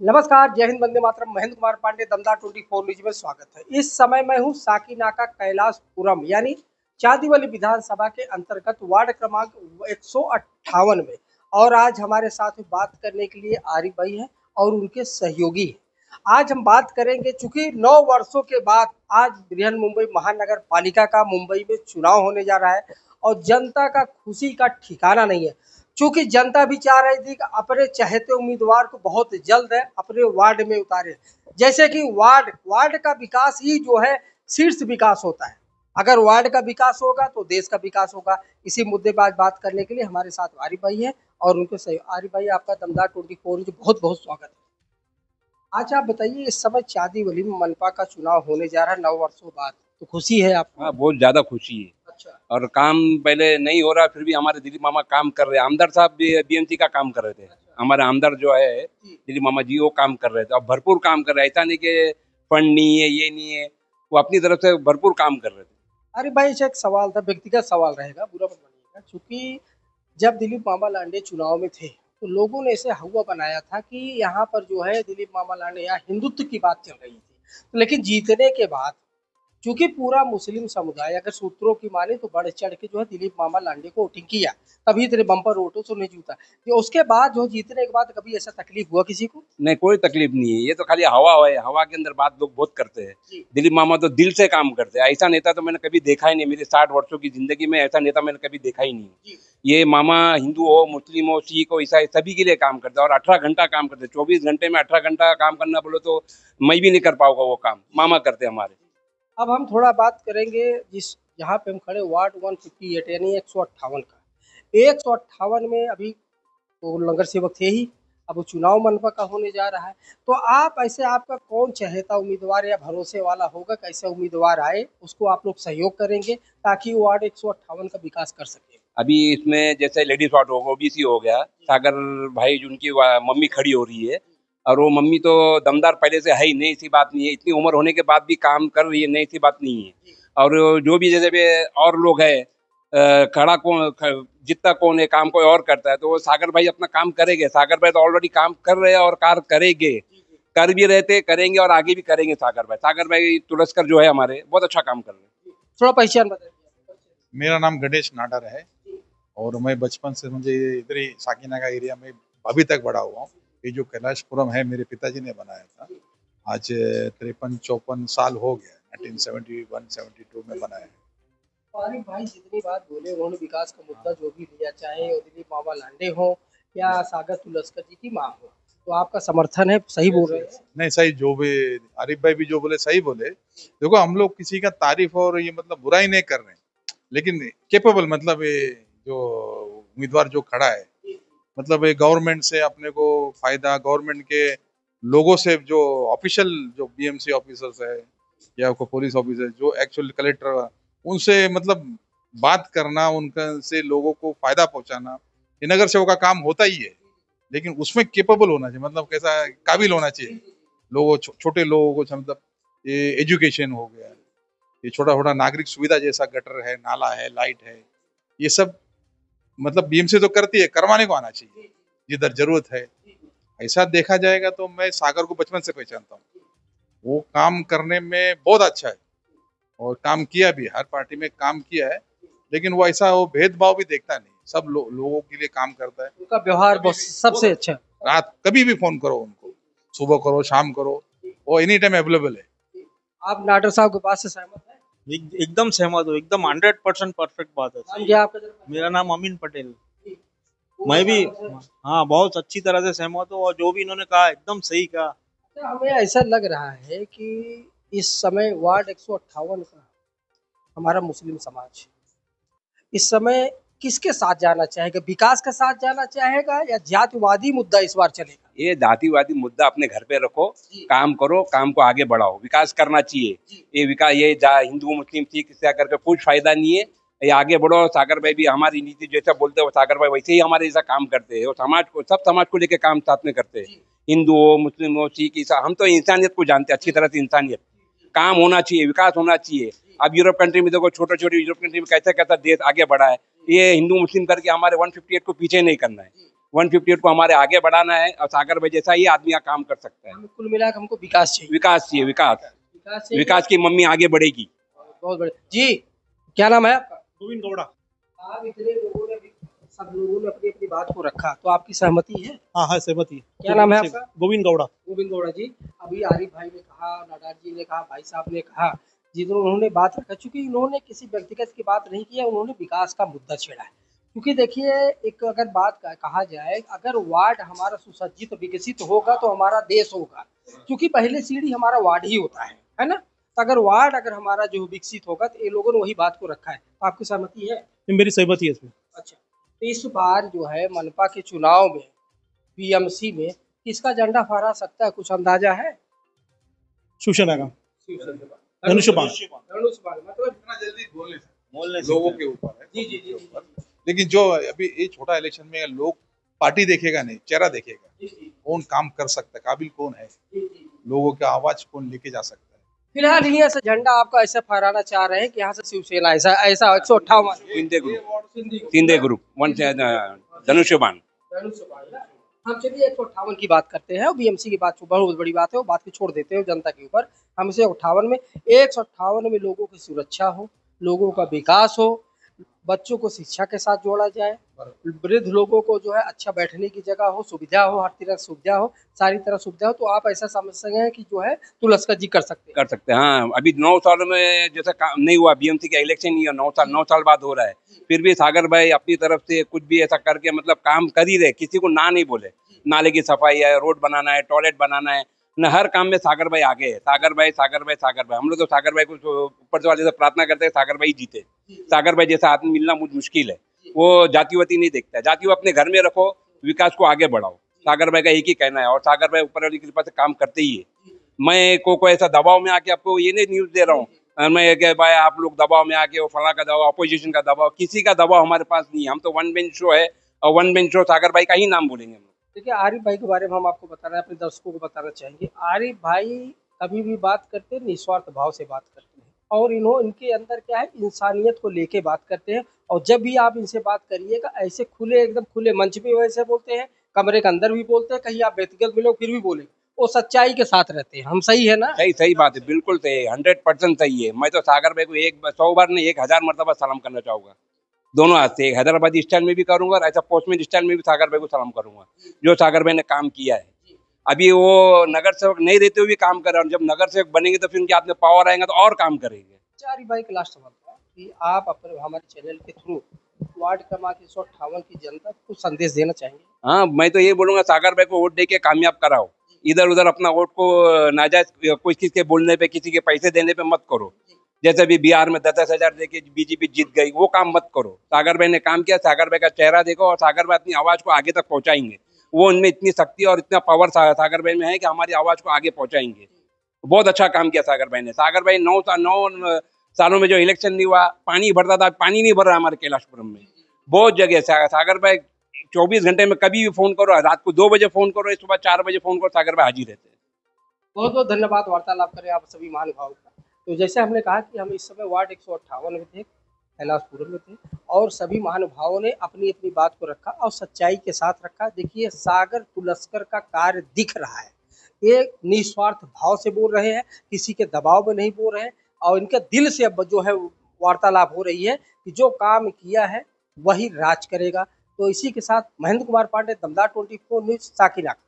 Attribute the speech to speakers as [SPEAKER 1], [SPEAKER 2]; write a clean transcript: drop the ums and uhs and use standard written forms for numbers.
[SPEAKER 1] नमस्कार, जय हिंद, वंदे मातरम। महेंद्र कुमार पांडे, दमदार 24 न्यूज में स्वागत है। इस समय मैं हूं साकीनाका कैलाशपुरम यानी चांदीवली विधानसभा के अंतर्गत वार्ड क्रमांक 158 में। और आज हमारे साथ बात करने के लिए आरिफ भाई हैं और उनके सहयोगी हैं। आज हम बात करेंगे, चूंकि 9 वर्षों के बाद आज बृहन मुंबई महानगर पालिका का मुंबई में चुनाव होने जा रहा है और जनता का खुशी का ठिकाना नहीं है। चूंकि जनता भी चाह रही थी कि अपने चहेते उम्मीदवार को बहुत जल्द है अपने वार्ड में उतारे। जैसे कि वार्ड का विकास ही जो है शीर्ष विकास होता है। अगर वार्ड का विकास होगा तो देश का विकास होगा। इसी मुद्दे पर आज बात करने के लिए हमारे साथ आरिफ भाई है और उनके सही। आरिफ भाई, आपका दमदार 24 में बहुत बहुत स्वागत है। आज आप बताइए, इस समय चांदीवली में मनपा का चुनाव होने जा रहा है 9 वर्षों बाद, तो खुशी है आपको?
[SPEAKER 2] हाँ, बहुत ज्यादा खुशी है।
[SPEAKER 1] अच्छा।
[SPEAKER 2] और काम पहले नहीं हो रहा, फिर भी हमारे दिलीप मामा काम कर रहे हैं। आमदार साहब भी बीएमसी का काम कर रहे थे। हमारे आमदार जो है दिलीप मामा जी, वो काम कर रहे थे और भरपूर काम कर रहे हैं। ऐसा नहीं कि फंड नहीं है, ये नहीं है, वो अपनी तरफ से भरपूर काम कर रहे थे।
[SPEAKER 1] अरे भाई, ऐसा एक सवाल था, व्यक्तिगत सवाल रहेगा, बुरा मत मानिएगा। क्योंकि जब दिलीप मामा लांडे चुनाव में थे तो लोगों ने ऐसे हवा बनाया था कि यहाँ पर जो है दिलीप मामा लांडे, यहाँ हिंदुत्व की बात चल रही थी। लेकिन जीतने के बाद, चूंकि पूरा मुस्लिम समुदाय अगर सूत्रों की माने तो बढ़ चढ़ के जो है दिलीप मामा लांडे को वोटिंग किया, तभी इतने बम्पर वोटों से नहीं जीता। तो उसके बाद जो जीतने के बाद कभी ऐसा तकलीफ हुआ किसी को?
[SPEAKER 2] नहीं, कोई तकलीफ नहीं है। ये तो खाली हवा है। हवा के अंदर बात लोग बहुत करते हैं।
[SPEAKER 1] जी।
[SPEAKER 2] दिलीप मामा तो दिल से काम करते हैं। ऐसा नेता तो मैंने कभी देखा ही नहीं। मेरी 60 वर्षों की जिंदगी में ऐसा नेता मैंने कभी देखा ही नहीं।
[SPEAKER 1] जी।
[SPEAKER 2] ये मामा हिंदू हो, मुस्लिम हो, सिख हो, ईसाई, सभी के लिए काम करते हैं और 18 घंटा काम करते हैं। 24 घंटे में 18 घंटा काम करना बोलो तो मैं भी नहीं कर पाऊंगा। वो काम मामा करते हैं हमारे।
[SPEAKER 1] अब हम थोड़ा बात करेंगे जिस जहाँ पे हम खड़े, वार्ड 158 यानी 158 का। 158 में अभी तो नगर सेवक थे ही, अब वो चुनाव मनपा का होने जा रहा है। तो आप ऐसे, आपका कौन चहेता उम्मीदवार या भरोसे वाला होगा, कैसे उम्मीदवार आए उसको आप लोग सहयोग करेंगे ताकि वो वार्ड 158 का विकास कर सके?
[SPEAKER 2] अभी इसमें जैसे लेडीज वार्ड हो, ओबीसी हो गया, सागर भाई जिनकी मम्मी खड़ी हो रही है, और वो मम्मी तो दमदार पहले से है ही, नहीं सी बात नहीं है। इतनी उम्र होने के बाद भी काम कर रही है, नहीं सी बात नहीं है। और जो भी जैसे भी और लोग है, खड़ा कौन जितना कौन है, काम कोई और करता है, तो वो सागर भाई अपना काम करेंगे। सागर भाई तो ऑलरेडी काम कर रहे हैं और कार्य करेंगे, कर भी रहते, करेंगे और आगे भी करेंगे। सागर भाई तुलसकर जो है हमारे, बहुत अच्छा काम कर रहे हैं।
[SPEAKER 1] थोड़ा पहचान बताइए।
[SPEAKER 3] मेरा नाम गणेश नाडर है और मैं बचपन से मुझे इधर ही साकीनाका एरिया में अभी तक बड़ा हुआ हूँ। ये जो कैलाशपुरम है मेरे पिताजी ने बनाया था। आज 53-54 साल हो गया। 1971-72 में बनाया है।
[SPEAKER 1] आरिफ भाई जितनी बात बोले, उन्होंने विकास का मुद्दा जो भी लिया, चाहे वो दिलीप मामा लांडे हो या सागर तुलस्कर जी की मां हो, तो आपका समर्थन है, सही बोल रहे हैं?
[SPEAKER 3] नहीं, सही जो भी आरिफ भाई भी जो बोले सही बोले। देखो, हम लोग किसी का तारीफ और ये मतलब बुराई नहीं कर रहे हैं, लेकिन केपेबल मतलब ये जो उम्मीदवार जो खड़ा है, मतलब ये गवर्नमेंट से अपने को फायदा, गवर्नमेंट के लोगों से, जो ऑफिशियल जो बीएमसी ऑफिसर्स है या को पुलिस ऑफिसर, जो एक्चुअल कलेक्टर, उनसे मतलब बात करना, उनका से लोगों को फायदा पहुंचाना, ये नगर सेवक का काम होता ही है। लेकिन उसमें केपेबल होना चाहिए, मतलब कैसा काबिल होना चाहिए लोगों, छोटे लोगों को। मतलब ये एजुकेशन हो गया, ये छोटा छोटा नागरिक सुविधा जैसा गटर है, नाला है, लाइट है, ये सब मतलब बीएमसी तो करती है, करवाने को आना चाहिए जिधर जरूरत है। ऐसा देखा जाएगा तो मैं सागर को बचपन से पहचानता हूँ। वो काम करने में बहुत अच्छा है और काम किया भी, हर पार्टी में काम किया है। लेकिन वो ऐसा वो भेदभाव भी देखता नहीं, सब लोगों के लिए काम करता है।
[SPEAKER 1] उनका व्यवहार बहुत सबसे अच्छा।
[SPEAKER 3] रात कभी भी फोन करो उनको, सुबह करो, शाम करो, वो एनी टाइम अवेलेबल है।
[SPEAKER 1] आप नाडर साहब के बात से सहमत हैं?
[SPEAKER 4] एकदम सहमत हूँ, एकदम 100% परफेक्ट बात है।
[SPEAKER 1] नाम क्या आपका?
[SPEAKER 4] मेरा नाम अमीन पटेल। मैं भी हाँ, बहुत अच्छी तरह से सहमत हूँ और जो भी इन्होंने कहा एकदम सही कहा।
[SPEAKER 1] अच्छा, हमें ऐसा लग रहा है कि इस समय वार्ड 158 का हमारा मुस्लिम समाज इस समय किसके साथ जाना चाहेगा? विकास के साथ जाना चाहेगा या जातिवादी मुद्दा इस बार चलेगा?
[SPEAKER 2] ये जातिवादी मुद्दा अपने घर पे रखो, काम करो, काम को आगे बढ़ाओ, विकास करना चाहिए। ये विकास, ये हिंदू मुस्लिम सिख इससे करके कुछ फायदा नहीं है। ये आगे बढ़ो। सागर भाई भी हमारी नीति जैसा बोलते हो, सागर भाई वैसे ही हमारे जैसा काम करते हैं। और समाज को, सब समाज को लेके काम साथ में करते हैं। हिंदू हो, मुस्लिम हो, सिख, ईसाई, हम तो इंसानियत को जानते हैं अच्छी तरह से। इंसानियत काम होना चाहिए, विकास होना चाहिए। अब यूरोप कंट्री में देखो, छोटे छोटे यूरोप कंट्री में कैसा कैसा देश आगे बढ़ा है। ये हिंदू मुस्लिम करके हमारे 158 को पीछे नहीं करना है। 158 को हमारे आगे बढ़ाना है और सागर भाई जैसा ही आदमी काम कर सकता है।
[SPEAKER 1] कुल मिलाकर हमको विकास चाहिए।
[SPEAKER 2] विकास चाहिए, विकास
[SPEAKER 1] चाहिए।
[SPEAKER 2] विकास की मम्मी आगे बढ़ेगी।
[SPEAKER 1] बहुत बढ़िया जी। क्या नाम है आपका?
[SPEAKER 4] गोविंद गौड़ा।
[SPEAKER 1] आप इतने लोगों ने सब लोगों ने अपनी अपनी बात को रखा, तो आपकी सहमति है?
[SPEAKER 4] हाँ सहमति।
[SPEAKER 1] क्या नाम है आपका?
[SPEAKER 4] गोविंद गौड़ा।
[SPEAKER 1] गोविंद गौड़ा जी। अभी आरिफ भाई ने कहा, नाडार जी ने कहा, भाई साहब ने कहा, जिन्होंने उन्होंने बात रखा, चूंकि उन्होंने किसी व्यक्तिगत की बात नहीं की है, उन्होंने विकास का मुद्दा छेड़ा है। क्योंकि देखिए, एक अगर बात कहा जाए, अगर वार्ड हमारा सुसज्जित विकसित होगा तो हमारा देश होगा, क्योंकि पहले सीढ़ी हमारा वार्ड ही होता है ना। तो अगर वार्ड अगर हमारा जो विकसित होगा, तो ये लोगों ने वही बात को रखा है। तो आपकी सहमति है?
[SPEAKER 4] मेरी सहमति है इसमें।
[SPEAKER 1] अच्छा, तो इस बार जो है मनपा के चुनाव में बीएमसी में किसका झंडा फहरा सकता है, कुछ अंदाजा है?
[SPEAKER 4] शिवसेना का
[SPEAKER 1] धनुष्यबाण। मतलब
[SPEAKER 3] इतना जल्दी बोल
[SPEAKER 4] बोल नहीं
[SPEAKER 3] लोगों
[SPEAKER 4] सकते।
[SPEAKER 3] के ऊपर है।
[SPEAKER 1] जी जी जी जी
[SPEAKER 3] लेकिन जो अभी ये छोटा इलेक्शन में लोग पार्टी देखेगा नहीं, चेहरा देखेगा।
[SPEAKER 1] जी जी
[SPEAKER 3] कौन काम कर सकता है, काबिल कौन है,
[SPEAKER 1] जी।
[SPEAKER 3] लोगों की आवाज कौन लेके जा सकता है।
[SPEAKER 1] फिलहाल यहाँ से झंडा आपका ऐसा फहराना चाह रहे हैं कि यहाँ से शिवसेना ऐसा ऐसा 158
[SPEAKER 2] शिंदे ग्रुप धनुष्यबाण।
[SPEAKER 1] हम चलिए 158 की बात करते हैं और बीएमसी की बात बहुत बड़ी बात है, वो बात को छोड़ देते हो जनता के ऊपर। हम इसे 158 में लोगों की सुरक्षा हो, लोगों का विकास हो, बच्चों को शिक्षा के साथ जोड़ा जाए, वृद्ध लोगों को जो है अच्छा बैठने की जगह हो, सुविधा हो, हर तरह सुविधा हो, सारी तरह सुविधा हो, तो आप ऐसा समझ सकें हैं कि जो है तुलस्कर जी कर सकते
[SPEAKER 2] हैं। हाँ, अभी 9 साल में जैसा काम नहीं हुआ, बीएमसी का इलेक्शन नहीं हुआ, 9 साल बाद हो रहा है, फिर भी सागर भाई अपनी तरफ से कुछ भी ऐसा करके मतलब काम कर ही रहे, किसी को ना नहीं बोले। नाले की सफाई है, रोड बनाना है, टॉयलेट बनाना है, न हर काम में सागर भाई आगे है। सागर भाई हम लोग तो सागर भाई को ऊपर से वाले से प्रार्थना करते हैं सागर भाई जीते। सागर भाई जैसा आदमी मिलना मुझ मुश्किल है। वो जातिवती नहीं देखता है, जाति अपने घर में रखो, विकास को आगे बढ़ाओ। सागर भाई का एक ही कहना है, और सागर भाई ऊपर वाली कृपा से काम करते ही है। मैं को ऐसा दबाव में आके आपको ये नहीं न्यूज दे रहा हूँ मैं कि भाई आप लोग दबाव में आके वो फला का दबाव, अपोजिशन का दबाव, किसी का दबाव हमारे पास नहीं है। हम तो वन बेंच शो है और वन बेंच शो सागर भाई का ही नाम बोलेंगे।
[SPEAKER 1] देखिए, आरिफ भाई के बारे में हम आपको बताना है, अपने दर्शकों को बताना चाहेंगे। आरिफ भाई कभी भी बात करते हैं निस्वार्थ भाव से बात करते हैं, और इनके अंदर क्या है, इंसानियत को लेके बात करते हैं। और जब भी आप इनसे बात करिएगा, ऐसे खुले एकदम खुले मंच पे वैसे बोलते हैं, कमरे के अंदर भी बोलते हैं, कहीं आप व्यक्तिगत मिलो फिर भी बोले, वो सच्चाई के साथ रहते हैं। हम सही है ना?
[SPEAKER 2] सही बात है, बिल्कुल सही, 100% सही है। मैं तो सागर भाई को 100 बार नहीं 1000 मरतबा सलाम करना चाहूँगा, दोनों हाथ से। हैदराबादी स्टाइल में भी करूंगा और ऐसा पोस्टमैन स्टाइल में भी सागर भाई को सलाम करूंगा, जो सागर भाई ने काम किया है। अभी वो नगर सेवक नहीं रहते हुए भी काम कर रहे हैं, और जब नगर सेवक बनेंगे तो फिर उनके हाथ में पावर आएगा तो और काम करेंगे।
[SPEAKER 1] आरिफ भाई का लास्ट सवाल था कि आप अपने हमारे चैनल के थ्रू वार्ड क्रमांक 158 की जनता को संदेश देना चाहेंगे?
[SPEAKER 2] हाँ, मैं तो ये बोलूंगा, सागर भाई को वोट दे के कामयाब कराओ। इधर उधर अपना वोट को नाजायज कोई किसी के बोलने पे, किसी के पैसे देने पे मत करो। जैसे अभी बिहार में 10-10 हजार देके बीजेपी जीत गई, वो काम मत करो। सागर भाई ने काम किया, सागर भाई का चेहरा देखो, और सागर भाई अपनी आवाज को आगे तक पहुंचाएंगे। वो उनमें इतनी शक्ति और इतना पावर सागर भाई में है कि हमारी आवाज को आगे पहुंचाएंगे। बहुत अच्छा काम किया सागर भाई ने। सागर भाई 9 सालों में जो इलेक्शन नहीं हुआ, पानी भरता था, पानी नहीं भर रहा हमारे कैलाशपुरम में। बहुत जगह सागर भाई 24 घंटे में कभी भी फोन करो, रात को 2 बजे फोन करो, सुबह 4 बजे फोन करो, सागर भाई हाजिर रहते हैं।
[SPEAKER 1] बहुत बहुत धन्यवाद वार्तालाप करें आप सभी महानुभावों का। तो जैसे हमने कहा कि हम इस समय वार्ड 158 में थे, कैलाशपुरम में थे, और सभी महानुभावों ने अपनी अपनी बात को रखा और सच्चाई के साथ रखा। देखिए, सागर तुलस्कर का कार्य दिख रहा है, ये निस्वार्थ भाव से बोल रहे हैं, किसी के दबाव में नहीं बोल रहे हैं, और इनके दिल से अब जो है वार्तालाप हो रही है कि जो काम किया है वही राज करेगा। तो इसी के साथ महेंद्र कुमार पांडे, दमदार 24 न्यूज, साकिनाका।